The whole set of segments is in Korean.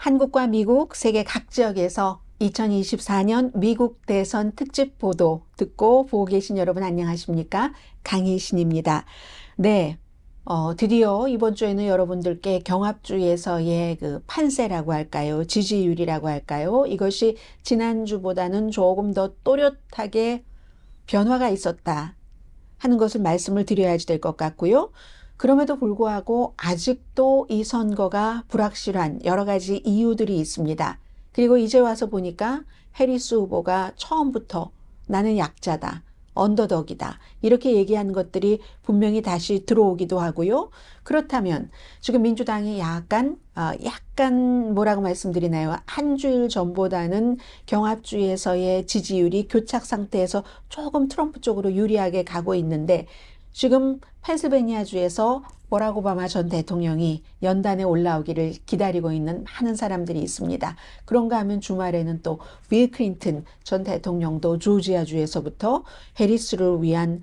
한국과 미국, 세계 각 지역에서 2024년 미국 대선 특집 보도 듣고 보고 계신 여러분 안녕하십니까? 강희신입니다. 네, 드디어 이번 주에는 여러분들께 경합주에서의 그 판세라고 할까요? 지지율이라고 할까요? 이것이 지난주보다는 조금 더 또렷하게 변화가 있었다 하는 것을 말씀을 드려야지 될 것 같고요. 그럼에도 불구하고 아직도 이 선거가 불확실한 여러 가지 이유들이 있습니다. 그리고 이제 와서 보니까 해리스 후보가 처음부터 나는 약자다, 언더덕이다 이렇게 얘기하는 것들이 분명히 다시 들어오기도 하고요. 그렇다면 지금 민주당이 약간 뭐라고 말씀드리나요? 한 주일 전보다는 경합주에서의 지지율이 교착 상태에서 조금 트럼프 쪽으로 유리하게 가고 있는데 지금 펜실베니아주에서 버락 오바마 전 대통령이 연단에 올라오기를 기다리고 있는 많은 사람들이 있습니다. 그런가 하면 주말에는 또 빌 클린턴 전 대통령도 조지아주에서부터 해리스를 위한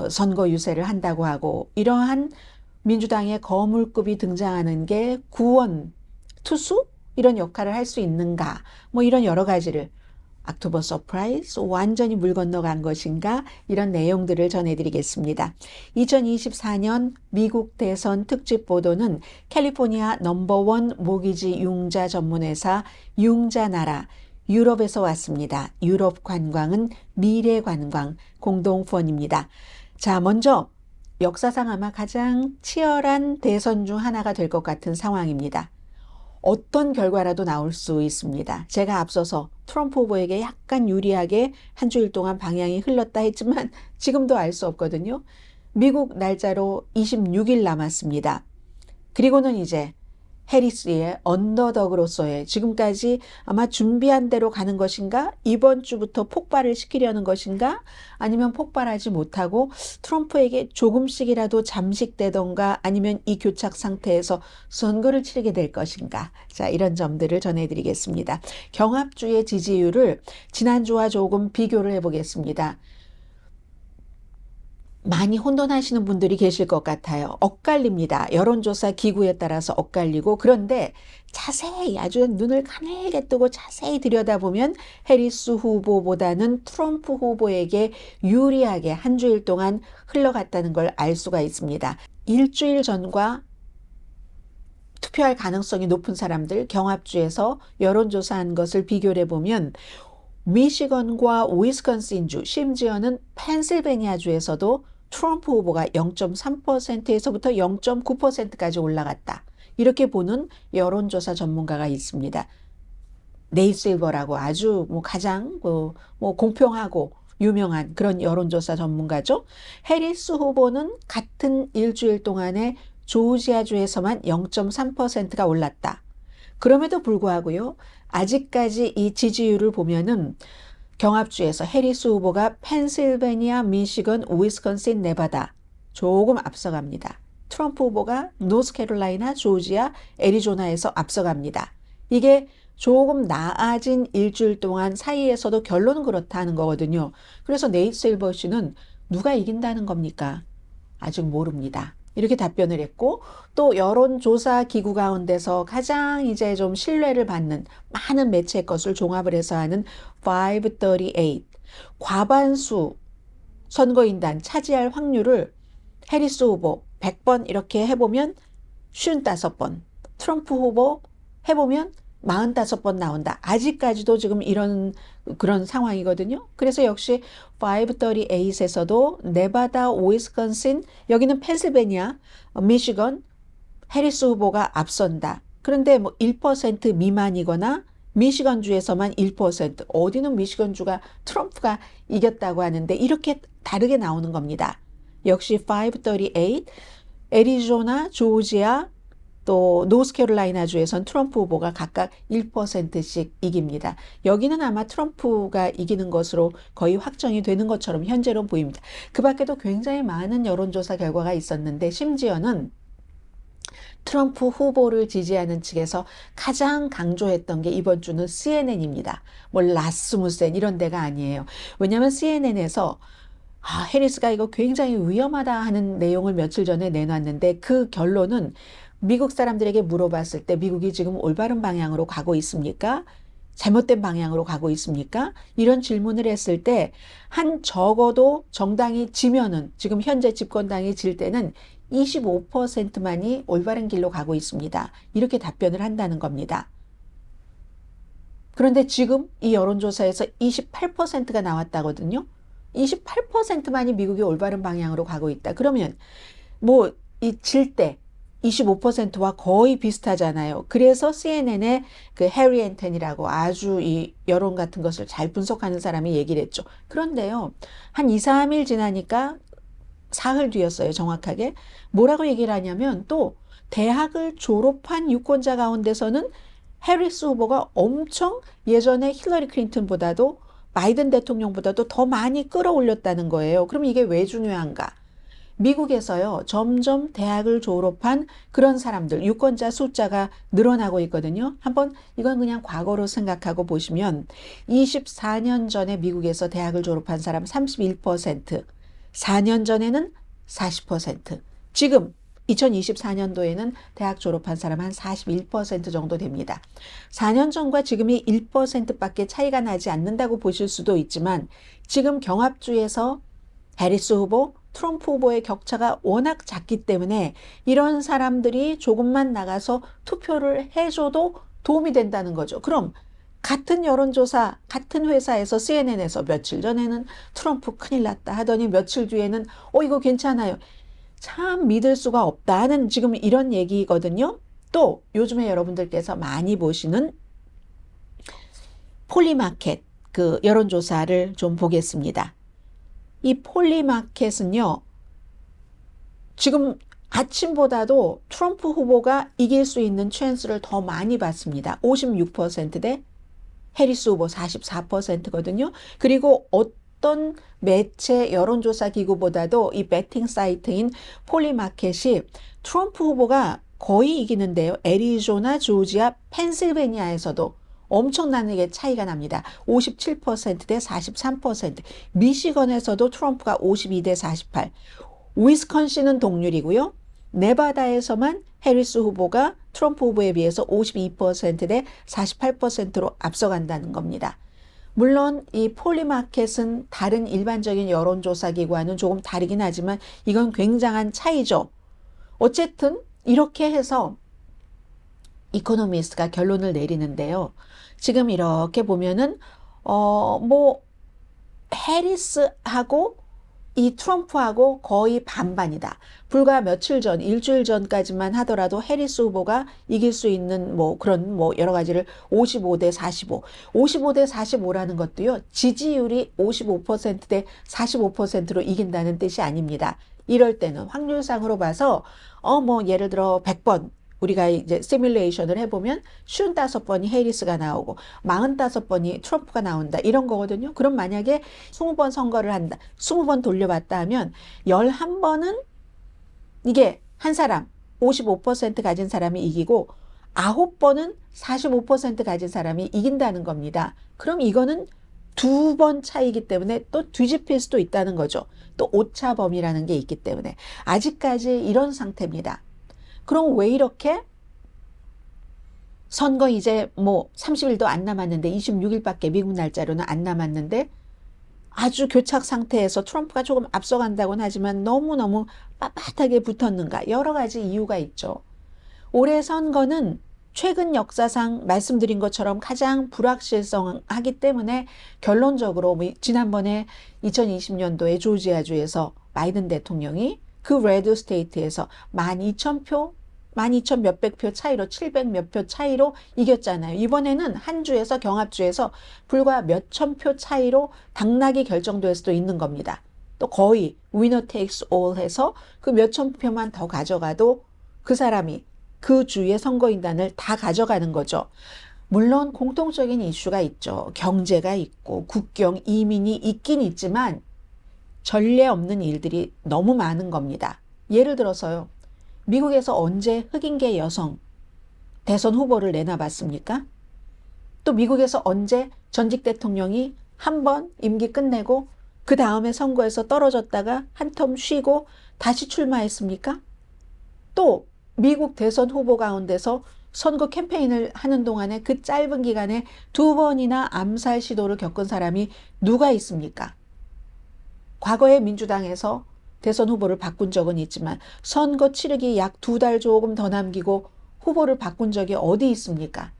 선거 유세를 한다고 하고 이러한 민주당의 거물급이 등장하는 게 구원, 투수? 이런 역할을 할 수 있는가? 뭐 이런 여러 가지를 옥토버 서프라이즈, 완전히 물 건너간 것인가? 이런 내용들을 전해드리겠습니다. 2024년 미국 대선 특집 보도는 캘리포니아 넘버원 모기지 융자 전문회사 융자나라 유럽에서 왔습니다. 유럽 관광은 미래 관광 공동펀입니다. 자, 먼저 역사상 아마 가장 치열한 대선 중 하나가 될 것 같은 상황입니다. 어떤 결과라도 나올 수 있습니다. 제가 앞서서 트럼프 후보에게 약간 유리하게 한 주일 동안 방향이 흘렀다 했지만 지금도 알 수 없거든요. 미국 날짜로 26일 남았습니다. 그리고는 이제 해리스의 언더덕으로서의 지금까지 아마 준비한 대로 가는 것인가? 이번 주부터 폭발을 시키려는 것인가? 아니면 폭발하지 못하고 트럼프에게 조금씩이라도 잠식되던가 아니면 이 교착 상태에서 선거를 치르게 될 것인가? 자, 이런 점들을 전해드리겠습니다. 경합주의 지지율을 지난주와 조금 비교를 해보겠습니다. 많이 혼돈하시는 분들이 계실 것 같아요. 엇갈립니다. 여론조사 기구에 따라서 엇갈리고 그런데 자세히 아주 눈을 가늘게 뜨고 자세히 들여다보면 해리스 후보보다는 트럼프 후보에게 유리하게 한 주일 동안 흘러갔다는 걸 알 수가 있습니다. 일주일 전과 투표할 가능성이 높은 사람들 경합주에서 여론조사한 것을 비교를 해보면 미시건과 위스콘신주 심지어는 펜실베니아주에서도 트럼프 후보가 0.3%에서부터 0.9%까지 올라갔다. 이렇게 보는 여론조사 전문가가 있습니다. 네이 실버라고 아주 가장 공평하고 유명한 그런 여론조사 전문가죠. 해리스 후보는 같은 일주일 동안에 조지아주에서만 0.3%가 올랐다. 그럼에도 불구하고요. 아직까지 이 지지율을 보면은 경합주에서 해리스 후보가 펜실베니아, 미시건, 위스콘신, 네바다 조금 앞서갑니다. 트럼프 후보가 노스캐롤라이나, 조지아, 애리조나에서 앞서갑니다. 이게 조금 나아진 일주일 동안 사이에서도 결론은 그렇다는 거거든요. 그래서 네이트 실버 씨는 누가 이긴다는 겁니까? 아직 모릅니다. 이렇게 답변을 했고 또 여론조사 기구 가운데서 가장 이제 좀 신뢰를 받는 많은 매체 것을 종합을 해서 하는 538 과반수 선거인단 차지할 확률을 해리스 후보 100번 이렇게 해보면 55번, 트럼프 후보 해보면 45번 나온다. 아직까지도 지금 그런 상황이거든요. 그래서 역시 538에서도 네바다, 위스콘신, 여기는 펜실베니아, 미시건, 해리스 후보가 앞선다. 그런데 1% 미만이거나 미시건주에서만 1%, 어디는 미시건주가 트럼프가 이겼다고 하는데 이렇게 다르게 나오는 겁니다. 역시 538, 애리조나, 조지아, 또 노스캐롤라이나주에선 트럼프 후보가 각각 1%씩 이깁니다. 여기는 아마 트럼프가 이기는 것으로 거의 확정이 되는 것처럼 현재로 보입니다. 그 밖에도 굉장히 많은 여론조사 결과가 있었는데 심지어는 트럼프 후보를 지지하는 측에서 가장 강조했던 게 이번 주는 CNN입니다. 라스무센 이런 데가 아니에요. 왜냐하면 CNN에서 해리스가 이거 굉장히 위험하다 하는 내용을 며칠 전에 내놨는데 그 결론은 미국 사람들에게 물어봤을 때 미국이 지금 올바른 방향으로 가고 있습니까? 잘못된 방향으로 가고 있습니까? 이런 질문을 했을 때 한 적어도 정당이 지면은 지금 현재 집권당이 질 때는 25%만이 올바른 길로 가고 있습니다. 이렇게 답변을 한다는 겁니다. 그런데 지금 이 여론조사에서 28%가 나왔다거든요. 28%만이 미국이 올바른 방향으로 가고 있다. 그러면 뭐 이 질 때 25%와 거의 비슷하잖아요. 그래서 CNN의 그 해리 앤턴이라고 아주 이 여론 같은 것을 잘 분석하는 사람이 얘기를 했죠. 그런데요, 한 2, 3일 지나니까 사흘 뒤였어요, 정확하게. 뭐라고 얘기를 하냐면 또 대학을 졸업한 유권자 가운데서는 해리스 후보가 엄청 예전에 힐러리 클린턴보다도 바이든 대통령보다도 더 많이 끌어올렸다는 거예요. 그럼 이게 왜 중요한가? 미국에서요, 점점 대학을 졸업한 그런 사람들, 유권자 숫자가 늘어나고 있거든요. 한번 이건 그냥 과거로 생각하고 보시면 24년 전에 미국에서 대학을 졸업한 사람 31%, 4년 전에는 40%, 지금 2024년도에는 대학 졸업한 사람 한 41% 정도 됩니다. 4년 전과 지금이 1%밖에 차이가 나지 않는다고 보실 수도 있지만 지금 경합주에서 해리스 후보, 트럼프 후보의 격차가 워낙 작기 때문에 이런 사람들이 조금만 나가서 투표를 해줘도 도움이 된다는 거죠. 그럼 같은 여론조사, 같은 회사에서 CNN에서 며칠 전에는 트럼프 큰일 났다 하더니 며칠 뒤에는 이거 괜찮아요. 참 믿을 수가 없다는 지금 이런 얘기거든요. 또 요즘에 여러분들께서 많이 보시는 폴리마켓 그 여론조사를 좀 보겠습니다. 이 폴리마켓은요, 지금 아침보다도 트럼프 후보가 이길 수 있는 찬스를 더 많이 받습니다. 56%대 해리스 후보 44%거든요. 그리고 어떤 매체 여론조사 기구보다도 이 배팅 사이트인 폴리마켓이 트럼프 후보가 거의 이기는데요. 애리조나, 조지아, 펜실베니아에서도 엄청나게 차이가 납니다. 57%대 43%. 미시건에서도 트럼프가 52대 48. 위스콘신은 동률이고요. 네바다에서만 해리스 후보가 트럼프 후보에 비해서 52%대 48%로 앞서간다는 겁니다. 물론 이 폴리마켓은 다른 일반적인 여론조사 기관은 조금 다르긴 하지만 이건 굉장한 차이죠. 어쨌든 이렇게 해서 이코노미스트가 결론을 내리는데요. 지금 이렇게 보면은 해리스하고 이 트럼프하고 거의 반반이다. 불과 며칠 전, 일주일 전까지만 하더라도 해리스 후보가 이길 수 있는 그런 여러 가지를 55대 45, 55대 45라는 것도요, 지지율이 55%대 45%로 이긴다는 뜻이 아닙니다. 이럴 때는 확률상으로 봐서, 예를 들어 100번, 우리가 이제 시뮬레이션을 해보면 55번이 해리스가 나오고 45번이 트럼프가 나온다 이런 거거든요. 그럼 만약에 20번 선거를 한다. 20번 돌려봤다 하면 11번은 이게 한 사람 55% 가진 사람이 이기고 9번은 45% 가진 사람이 이긴다는 겁니다. 그럼 이거는 2번 차이기 때문에 또 뒤집힐 수도 있다는 거죠. 또 오차범위라는 게 있기 때문에 아직까지 이런 상태입니다. 그럼 왜 이렇게 선거 이제 30일도 안 남았는데 26일밖에 미국 날짜로는 안 남았는데 아주 교착 상태에서 트럼프가 조금 앞서간다고는 하지만 너무너무 빳빳하게 붙었는가 여러 가지 이유가 있죠. 올해 선거는 최근 역사상 말씀드린 것처럼 가장 불확실성하기 때문에 결론적으로 지난번에 2020년도에 조지아주에서 바이든 대통령이 그 레드 스테이트에서 12,000표, 12,000 몇백 표 차이로 700 몇 표 차이로 이겼잖아요. 이번에는 한 주에서 경합주에서 불과 몇천 표 차이로 당락이 결정될 수도 있는 겁니다. 또 거의 winner takes all 해서 그 몇천 표만 더 가져가도 그 사람이 그 주의 선거인단을 다 가져가는 거죠. 물론 공통적인 이슈가 있죠. 경제가 있고 국경 이민이 있긴 있지만 전례 없는 일들이 너무 많은 겁니다. 예를 들어서요. 미국에서 언제 흑인계 여성 대선 후보를 내놔봤습니까? 또 미국에서 언제 전직 대통령이 한 번 임기 끝내고 그 다음에 선거에서 떨어졌다가 한 텀 쉬고 다시 출마했습니까? 또 미국 대선 후보 가운데서 선거 캠페인을 하는 동안에 그 짧은 기간에 2번이나 암살 시도를 겪은 사람이 누가 있습니까? 과거에 민주당에서 대선 후보를 바꾼 적은 있지만 선거 치르기 약 2달 조금 더 남기고 후보를 바꾼 적이 어디 있습니까?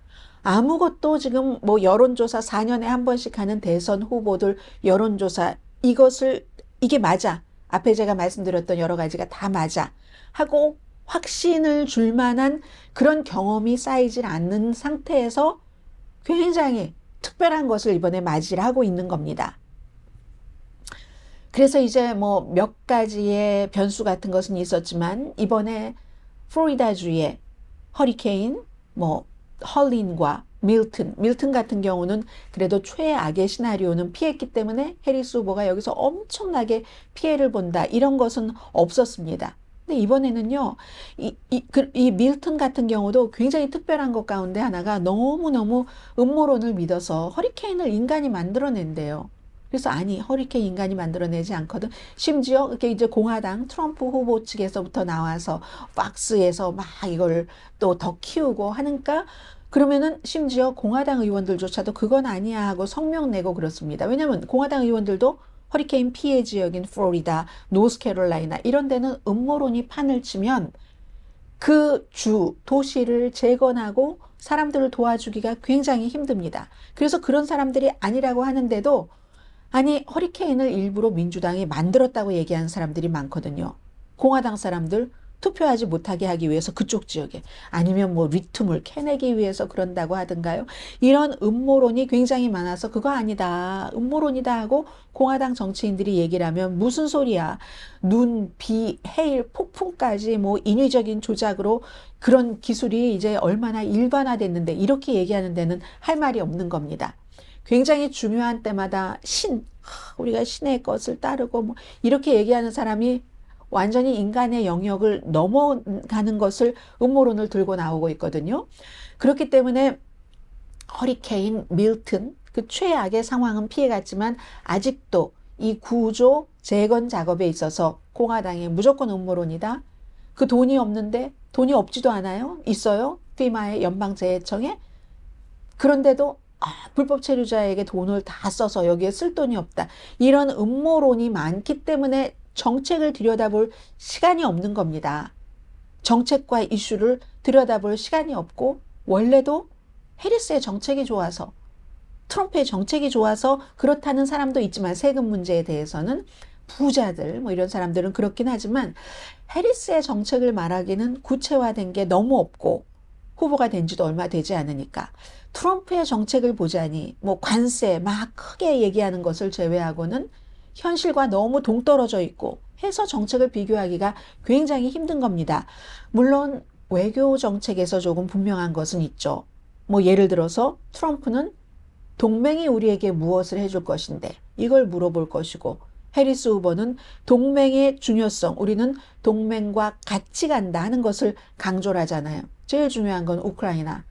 아무것도 지금 뭐 여론조사 4년에 한 번씩 하는 대선 후보들 여론조사 이게 맞아. 앞에 제가 말씀드렸던 여러 가지가 다 맞아. 하고 확신을 줄 만한 그런 경험이 쌓이질 않는 상태에서 굉장히 특별한 것을 이번에 맞이를 하고 있는 겁니다. 그래서 이제 뭐 몇 가지의 변수 같은 것은 있었지만 이번에 플로리다주의 허리케인, 뭐 헐린과 밀튼 같은 경우는 그래도 최악의 시나리오는 피했기 때문에 해리스 후보가 여기서 엄청나게 피해를 본다. 이런 것은 없었습니다. 근데 이번에는요, 이 밀튼 같은 경우도 굉장히 특별한 것 가운데 하나가 너무너무 음모론을 믿어서 허리케인을 인간이 만들어낸대요. 그래서 아니, 허리케인 인간이 만들어내지 않거든. 심지어 이렇게 이제 공화당 트럼프 후보 측에서부터 나와서 박스에서 막 이걸 또 더 키우고 하니까 그러면은 심지어 공화당 의원들조차도 그건 아니야 하고 성명 내고 그렇습니다. 왜냐하면 공화당 의원들도 허리케인 피해 지역인 플로리다, 노스캐롤라이나 이런 데는 음모론이 판을 치면 그 도시를 재건하고 사람들을 도와주기가 굉장히 힘듭니다. 그래서 그런 사람들이 아니라고 하는데도 아니 허리케인을 일부러 민주당이 만들었다고 얘기하는 사람들이 많거든요. 공화당 사람들 투표하지 못하게 하기 위해서 그쪽 지역에 아니면 뭐 리툼을 캐내기 위해서 그런다고 하던가요. 이런 음모론이 굉장히 많아서 그거 아니다. 음모론이다 하고 공화당 정치인들이 얘기를 하면 무슨 소리야. 눈, 비, 해일, 폭풍까지 뭐 인위적인 조작으로 그런 기술이 이제 얼마나 일반화됐는데 이렇게 얘기하는 데는 할 말이 없는 겁니다. 굉장히 중요한 때마다 우리가 신의 것을 따르고 뭐 이렇게 얘기하는 사람이 완전히 인간의 영역을 넘어가는 것을 음모론을 들고 나오고 있거든요. 그렇기 때문에 허리케인 밀튼 그 최악의 상황은 피해갔지만 아직도 이 구조 재건 작업에 있어서 공화당이 무조건 음모론이다. 그 돈이 없는데 돈이 없지도 않아요. 있어요. 피마의 연방재해청에. 그런데도 불법 체류자에게 돈을 다 써서 여기에 쓸 돈이 없다. 이런 음모론이 많기 때문에 정책을 들여다볼 시간이 없는 겁니다. 정책과 이슈를 들여다볼 시간이 없고 원래도 해리스의 정책이 좋아서 트럼프의 정책이 좋아서 그렇다는 사람도 있지만 세금 문제에 대해서는 부자들 뭐 이런 사람들은 그렇긴 하지만 해리스의 정책을 말하기는 구체화된 게 너무 없고 후보가 된 지도 얼마 되지 않으니까 트럼프의 정책을 보자니 뭐 관세 막 크게 얘기하는 것을 제외하고는 현실과 너무 동떨어져 있고 해서 정책을 비교하기가 굉장히 힘든 겁니다. 물론 외교 정책에서 조금 분명한 것은 있죠. 뭐 예를 들어서 트럼프는 동맹이 우리에게 무엇을 해줄 것인데 이걸 물어볼 것이고 해리스 후보는 동맹의 중요성, 우리는 동맹과 같이 간다 하는 것을 강조를 하잖아요. 제일 중요한 건 우크라이나.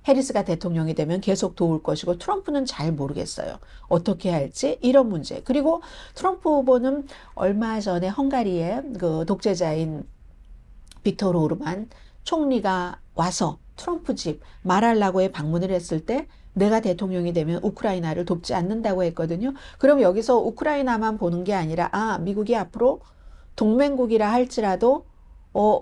해리스가 대통령이 되면 계속 도울 것이고 트럼프는 잘 모르겠어요. 어떻게 할지 이런 문제. 그리고 트럼프 후보는 얼마 전에 헝가리의 그 독재자인 빅토르 오르만 총리가 와서 트럼프 집 마랄라고에 방문을 했을 때 내가 대통령이 되면 우크라이나를 돕지 않는다고 했거든요. 그럼 여기서 우크라이나만 보는 게 아니라 미국이 앞으로 동맹국이라 할지라도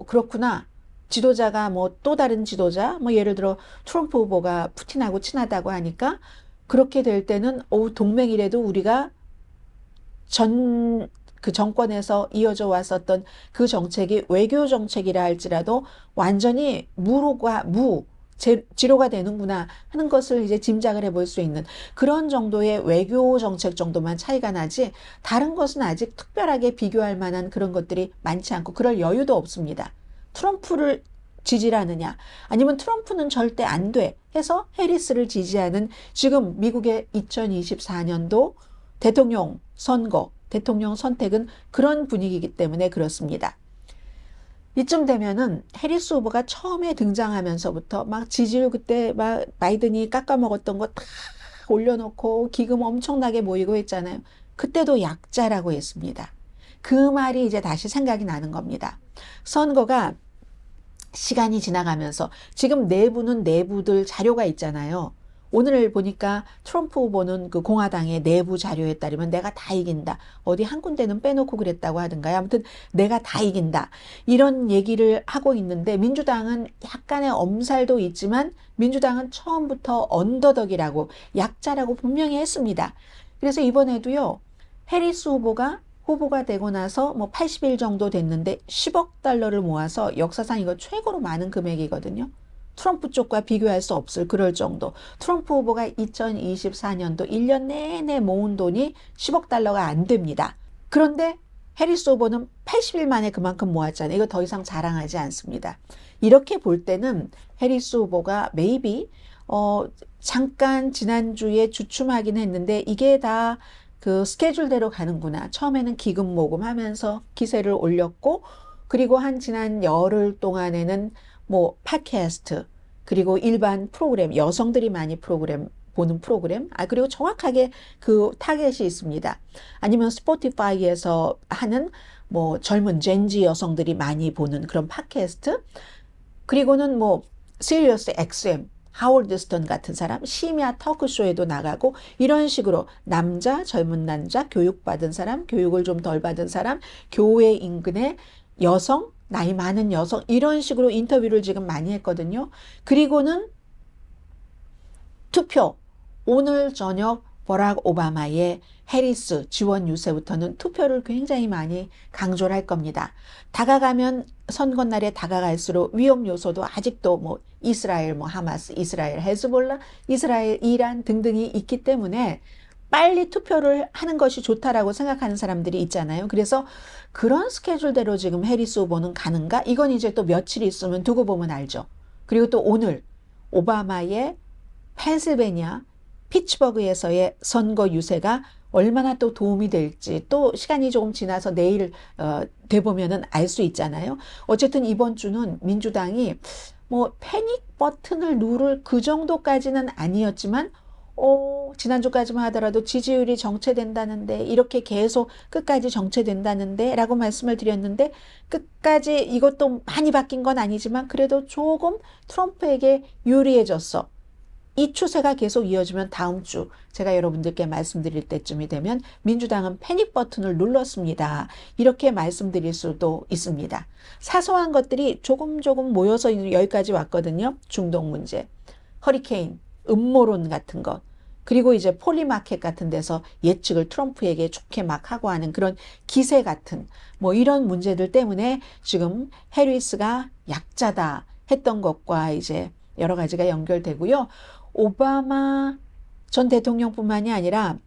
그렇구나. 지도자가 뭐 또 다른 지도자 뭐 예를 들어 트럼프 후보가 푸틴하고 친하다고 하니까 그렇게 될 때는 동맹이라도 우리가 그 정권에서 이어져 왔었던 그 정책이 외교 정책이라 할지라도 완전히 지로가 되는구나 하는 것을 이제 짐작을 해볼 수 있는 그런 정도의 외교 정책 정도만 차이가 나지 다른 것은 아직 특별하게 비교할 만한 그런 것들이 많지 않고 그럴 여유도 없습니다. 트럼프를 지지를 하느냐 아니면 트럼프는 절대 안 돼 해서 해리스를 지지하는 지금 미국의 2024년도 대통령 선거, 대통령 선택은 그런 분위기이기 때문에 그렇습니다. 이쯤 되면은 해리스 후보가 처음에 등장하면서부터 막 지지율 그때 막 바이든이 깎아먹었던 거 다 올려놓고 기금 엄청나게 모이고 했잖아요. 그때도 약자라고 했습니다. 그 말이 이제 다시 생각이 나는 겁니다. 선거가 시간이 지나가면서 지금 내부는 내부들 자료가 있잖아요. 오늘 보니까 트럼프 후보는 그 공화당의 내부 자료에 따르면 내가 다 이긴다. 어디 한 군데는 빼놓고 그랬다고 하던가요. 아무튼 내가 다 이긴다. 이런 얘기를 하고 있는데 민주당은 약간의 엄살도 있지만 민주당은 처음부터 언더덕이라고 약자라고 분명히 했습니다. 그래서 이번에도요. 해리스 후보가 되고 나서 뭐 80일 정도 됐는데 10억 달러를 모아서 역사상 이거 최고로 많은 금액이거든요. 트럼프 쪽과 비교할 수 없을 그럴 정도. 트럼프 후보가 2024년도 1년 내내 모은 돈이 10억 달러가 안 됩니다. 그런데 해리스 후보는 80일 만에 그만큼 모았잖아요. 이거 더 이상 자랑하지 않습니다. 이렇게 볼 때는 해리스 후보가 maybe 잠깐 지난주에 주춤하긴 했는데 이게 다 그 스케줄대로 가는구나. 처음에는 기금 모금하면서 기세를 올렸고 그리고 한 지난 열흘 동안에는 뭐 팟캐스트 그리고 일반 프로그램 여성들이 많이 보는 프로그램 그리고 정확하게 그 타겟이 있습니다. 아니면 스포티파이에서 하는 뭐 젊은 젠지 여성들이 많이 보는 그런 팟캐스트 그리고는 뭐 시리어스 XM 하워드 스턴 같은 사람 심야 토크쇼에도 나가고 이런 식으로 젊은 남자, 교육받은 사람, 교육을 좀 덜 받은 사람, 교회 인근의 여성, 나이 많은 여성 이런 식으로 인터뷰를 지금 많이 했거든요. 그리고는 투표 오늘 저녁 버락 오바마의 해리스 지원 유세부터는 투표를 굉장히 많이 강조를 할 겁니다. 다가가면 선거날에 다가갈수록 위험 요소도 아직도 뭐 이스라엘 뭐 하마스, 이스라엘 헤즈볼라, 이스라엘 이란 등등이 있기 때문에 빨리 투표를 하는 것이 좋다라고 생각하는 사람들이 있잖아요. 그래서 그런 스케줄대로 지금 해리스 후보는 가는가? 이건 이제 또 며칠 있으면 두고 보면 알죠. 그리고 또 오늘 오바마의 펜실베니아 피츠버그에서의 선거 유세가 얼마나 또 도움이 될지 또 시간이 조금 지나서 내일 돼 보면은 알 수 있잖아요. 어쨌든 이번 주는 민주당이 뭐 패닉 버튼을 누를 그 정도까지는 아니었지만 지난주까지만 하더라도 지지율이 정체된다는데 이렇게 계속 끝까지 정체된다는데 라고 말씀을 드렸는데 끝까지 이것도 많이 바뀐 건 아니지만 그래도 조금 트럼프에게 유리해졌어. 이 추세가 계속 이어지면 다음 주 제가 여러분들께 말씀드릴 때쯤이 되면 민주당은 패닉 버튼을 눌렀습니다. 이렇게 말씀드릴 수도 있습니다. 사소한 것들이 조금 모여서 여기까지 왔거든요. 중동 문제, 허리케인, 음모론 같은 것, 그리고 이제 폴리마켓 같은 데서 예측을 트럼프에게 좋게 막 하고 하는 그런 기세 같은 뭐 이런 문제들 때문에 지금 해리스가 약자다 했던 것과 이제 여러 가지가 연결되고요. 오바마 전 대통령뿐만이 아니라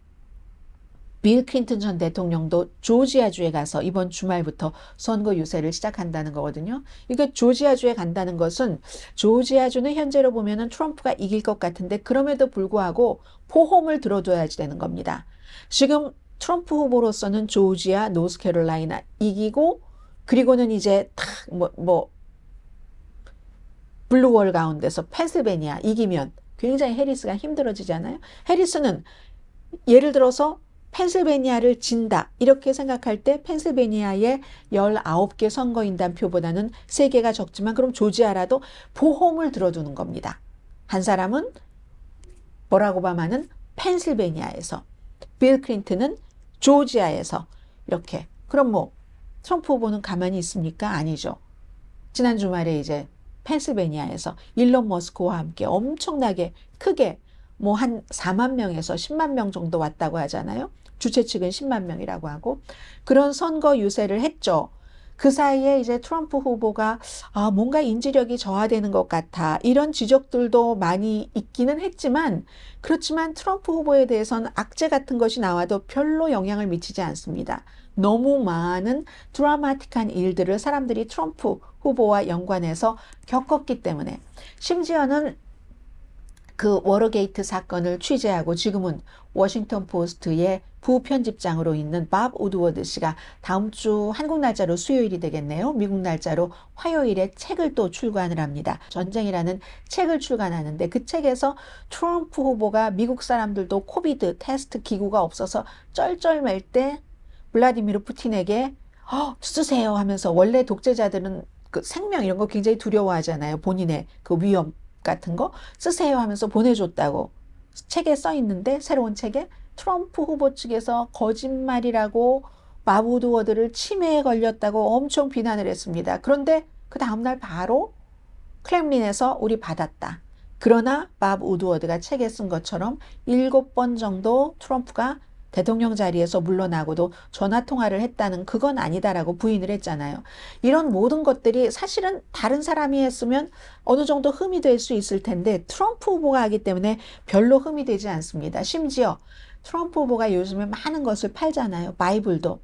빌 클린턴 전 대통령도 조지아주에 가서 이번 주말부터 선거 유세를 시작한다는 거거든요. 이게 조지아주에 간다는 것은 조지아주는 현재로 보면은 트럼프가 이길 것 같은데 그럼에도 불구하고 포홈을 들어둬야지 되는 겁니다. 지금 트럼프 후보로서는 조지아, 노스캐롤라이나 이기고 그리고는 이제 블루월 가운데서 펜실베니아 이기면 굉장히 해리스가 힘들어지잖아요. 해리스는 예를 들어서 펜실베니아를 진다 이렇게 생각할 때 펜실베니아의 19개 선거인단 표보다는 3개가 적지만 그럼 조지아라도 보험을 들어두는 겁니다. 한 사람은 버락 오바마는 펜실베니아에서 빌 클린턴은 조지아에서 이렇게 그럼 뭐 트럼프 후보는 가만히 있습니까? 아니죠. 지난 주말에 이제 펜실베니아에서 일론 머스크와 함께 엄청나게 크게 뭐 한 4만 명에서 10만 명 정도 왔다고 하잖아요. 주최 측은 10만 명이라고 하고 그런 선거 유세를 했죠. 그 사이에 이제 트럼프 후보가 뭔가 인지력이 저하되는 것 같아 이런 지적들도 많이 있기는 했지만 그렇지만 트럼프 후보에 대해서는 악재 같은 것이 나와도 별로 영향을 미치지 않습니다. 너무 많은 드라마틱한 일들을 사람들이 트럼프 후보와 연관해서 겪었기 때문에 심지어는 그 워터게이트 사건을 취재하고 지금은 워싱턴 포스트의 부편집장으로 있는 밥 우드워드 씨가 다음 주 한국 날짜로 수요일이 되겠네요. 미국 날짜로 화요일에 책을 또 출간을 합니다. 전쟁이라는 책을 출간하는데 그 책에서 트럼프 후보가 미국 사람들도 코비드 테스트 기구가 없어서 쩔쩔맬 때 블라디미르 푸틴에게 쓰세요 하면서 원래 독재자들은 그 생명 이런 거 굉장히 두려워하잖아요. 본인의 그 위험 같은 거 쓰세요 하면서 보내줬다고 책에 써 있는데, 새로운 책에 트럼프 후보 측에서 거짓말이라고 밥 우드워드를 치매에 걸렸다고 엄청 비난을 했습니다. 그런데 그 다음날 바로 크렘린에서 우리 받았다. 그러나 밥 우드워드가 책에 쓴 것처럼 7번 정도 트럼프가 대통령 자리에서 물러나고도 전화 통화를 했다는, 그건 아니다라고 부인을 했잖아요. 이런 모든 것들이 사실은 다른 사람이 했으면 어느 정도 흠이 될 수 있을 텐데 트럼프 후보가 하기 때문에 별로 흠이 되지 않습니다. 심지어 트럼프 후보가 요즘에 많은 것을 팔잖아요. 바이블도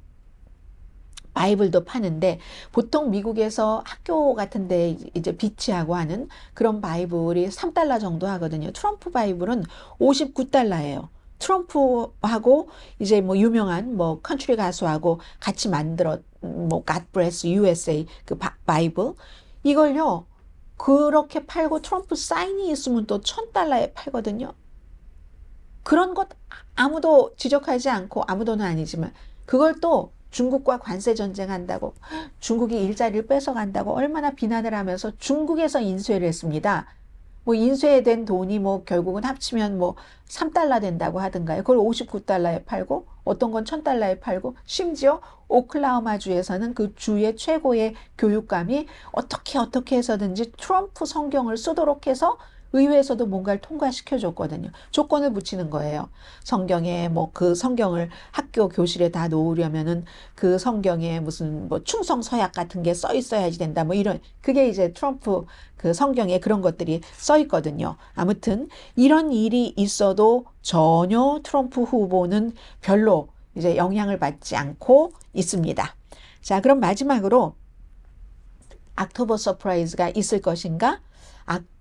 파는데, 보통 미국에서 학교 같은 데 이제 비치하고 하는 그런 바이블이 3달러 정도 하거든요. 트럼프 바이블은 59달러예요. 트럼프하고 이제 뭐 유명한 뭐 컨트리 가수하고 같이 만들었 뭐 God Bless USA 그 바이블, 이걸요 그렇게 팔고 트럼프 사인이 있으면 또 1,000달러에 팔거든요. 그런 것 아무도 지적하지 않고, 아무도는 아니지만 그걸 또 중국과 관세 전쟁한다고, 중국이 일자리를 뺏어간다고 얼마나 비난을 하면서 중국에서 인수해를 했습니다. 뭐 인수해된 돈이 뭐 결국은 합치면 뭐 3달러 된다고 하던가요. 그걸 59달러에 팔고, 어떤 건 1,000달러에 팔고, 심지어 오클라호마 주에서는 그 주의 최고의 교육감이 어떻게 해서든지 트럼프 성경을 쓰도록 해서 의회에서도 뭔가를 통과시켜줬거든요. 조건을 붙이는 거예요. 성경에 뭐 그 성경을 학교 교실에 다 놓으려면은 그 성경에 무슨 뭐 충성 서약 같은 게 써 있어야지 된다. 뭐 이런, 그게 이제 트럼프 그 성경에 그런 것들이 써 있거든요. 아무튼 이런 일이 있어도 전혀 트럼프 후보는 별로 이제 영향을 받지 않고 있습니다. 자, 그럼 마지막으로 옥토버 서프라이즈가 있을 것인가?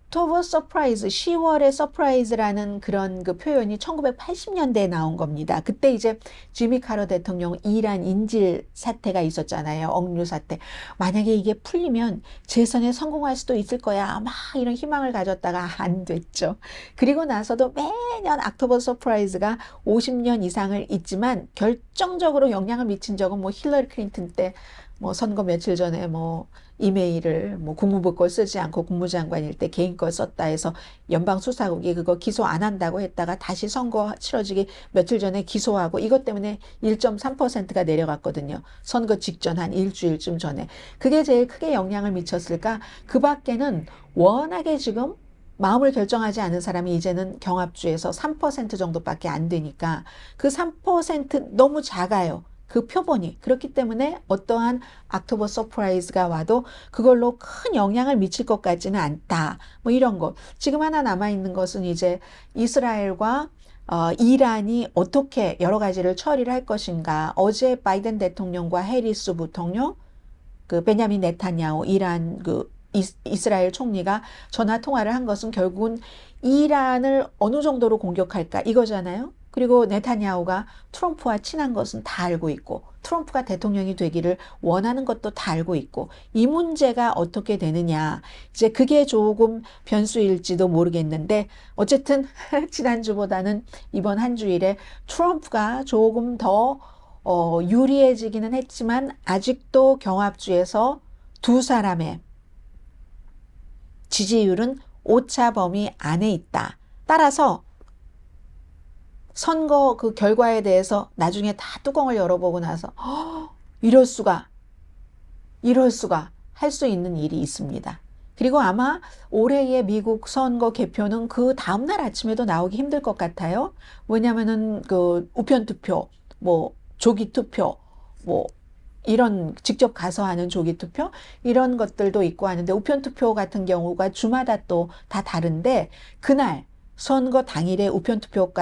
옥토버 서프라이즈, 10월의 서프라이즈라는 그런 그 표현이 1980년대에 나온 겁니다. 그때 이제 지미 카터 대통령 이란 인질 사태가 있었잖아요. 억류 사태. 만약에 이게 풀리면 재선에 성공할 수도 있을 거야, 막 이런 희망을 가졌다가 안 됐죠. 그리고 나서도 매년 옥토버 서프라이즈가 50년 이상을 있지만 결정적으로 영향을 미친 적은 뭐 힐러리 클린턴 때 뭐 선거 며칠 전에 뭐 이메일을 뭐 국무부 걸 쓰지 않고 국무장관일 때 개인 걸 썼다 해서 연방수사국이 그거 기소 안 한다고 했다가 다시 선거 치러지기 며칠 전에 기소하고, 이것 때문에 1.3%가 내려갔거든요. 선거 직전 한 일주일쯤 전에. 그게 제일 크게 영향을 미쳤을까? 그 밖에는 워낙에 지금 마음을 결정하지 않은 사람이 이제는 경합주에서 3% 정도밖에 안 되니까, 그 3% 너무 작아요. 그 표본이. 그렇기 때문에 어떠한 옥토버 서프라이즈가 와도 그걸로 큰 영향을 미칠 것 같지는 않다. 뭐 이런 거. 지금 하나 남아있는 것은 이제 이스라엘과 이란이 어떻게 여러 가지를 처리를 할 것인가. 어제 바이든 대통령과 해리스 부통령, 그 베냐민 네타냐후 이란 그 이스라엘 총리가 전화 통화를 한 것은 결국은 이란을 어느 정도로 공격할까 이거잖아요. 그리고 네타냐후가 트럼프와 친한 것은 다 알고 있고, 트럼프가 대통령이 되기를 원하는 것도 다 알고 있고, 이 문제가 어떻게 되느냐, 이제 그게 조금 변수일지도 모르겠는데, 어쨌든 지난주보다는 이번 한 주일에 트럼프가 조금 더 유리해지기는 했지만 아직도 경합주에서 두 사람의 지지율은 오차 범위 안에 있다. 따라서 선거 그 결과에 대해서 나중에 다 뚜껑을 열어보고 나서 이럴 수가 할 수 있는 일이 있습니다. 그리고 아마 올해의 미국 선거 개표는 그 다음날 아침에도 나오기 힘들 것 같아요. 왜냐하면은 그 우편 투표, 뭐 조기 투표, 뭐 이런 직접 가서 하는 조기 투표 이런 것들도 있고 하는데, 우편 투표 같은 경우가 주마다 또 다 다른데, 그날 선거 당일에 우편투표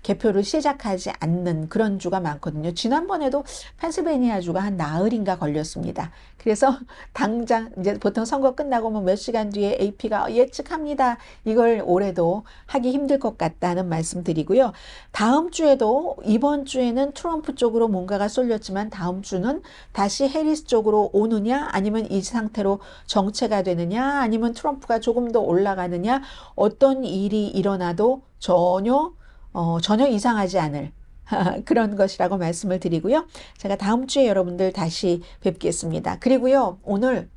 개표를 시작하지 않는 그런 주가 많거든요. 지난번에도 펜실베니아주가 한 나흘인가 걸렸습니다. 그래서 당장 이제 보통 선거 끝나고 뭐 몇 시간 뒤에 AP가 예측합니다. 이걸 올해도 하기 힘들 것 같다는 말씀 드리고요. 다음 주에도, 이번 주에는 트럼프 쪽으로 뭔가가 쏠렸지만 다음 주는 다시 해리스 쪽으로 오느냐, 아니면 이 상태로 정체가 되느냐, 아니면 트럼프가 조금 더 올라가느냐, 어떤 일이 일어나도 전혀 이상하지 않을 그런 것이라고 말씀을 드리고요. 제가 다음 주에 여러분들 다시 뵙겠습니다. 그리고요, 오늘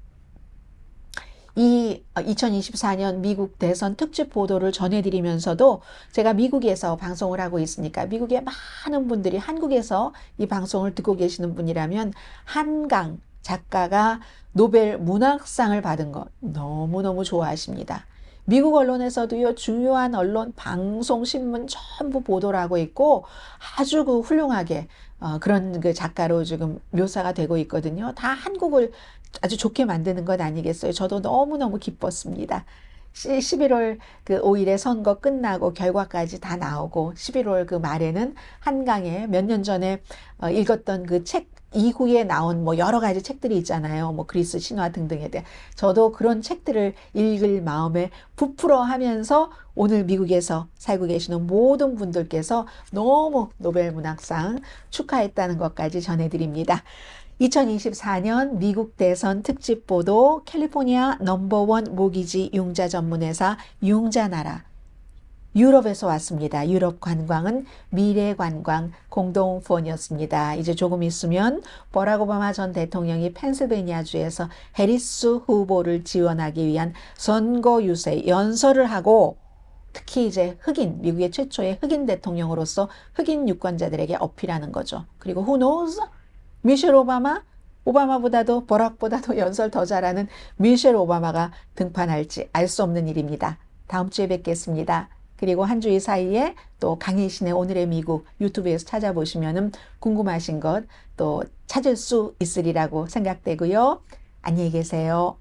이 2024년 미국 대선 특집 보도를 전해드리면서도 제가 미국에서 방송을 하고 있으니까 미국의 많은 분들이 한국에서 이 방송을 듣고 계시는 분이라면 한강 작가가 노벨 문학상을 받은 것 너무너무 좋아하십니다. 미국 언론에서도요, 중요한 언론, 방송, 신문 전부 보도를 하고 있고 아주 그 훌륭하게 그런 그 작가로 지금 묘사가 되고 있거든요. 다 한국을 아주 좋게 만드는 것 아니겠어요? 저도 너무너무 기뻤습니다. 11월 그 5일에 선거 끝나고 결과까지 다 나오고 11월 그 말에는 한강에 몇 년 전에 읽었던 그 책 이후에 나온 뭐 여러 가지 책들이 있잖아요. 뭐 그리스 신화 등등에 대한. 저도 그런 책들을 읽을 마음에 부풀어 하면서 오늘 미국에서 살고 계시는 모든 분들께서 너무 노벨 문학상 축하했다는 것까지 전해드립니다. 2024년 미국 대선 특집 보도 캘리포니아 넘버원 모기지 융자 전문회사 융자나라 유럽에서 왔습니다. 유럽 관광은 미래관광 공동폰이었습니다. 이제 조금 있으면 버락 오바마 전 대통령이 펜실베니아주에서 해리스 후보를 지원하기 위한 선거 유세 연설을 하고 특히 이제 흑인, 미국의 최초의 흑인 대통령으로서 흑인 유권자들에게 어필하는 거죠. 그리고 who knows? 미셸 오바마? 오바마보다도 버락보다도 연설 더 잘하는 미셸 오바마가 등판할지 알 수 없는 일입니다. 다음 주에 뵙겠습니다. 그리고 한 주일 사이에 또 강혜신의 오늘의 미국 유튜브에서 찾아보시면 궁금하신 것 또 찾을 수 있으리라고 생각되고요. 안녕히 계세요.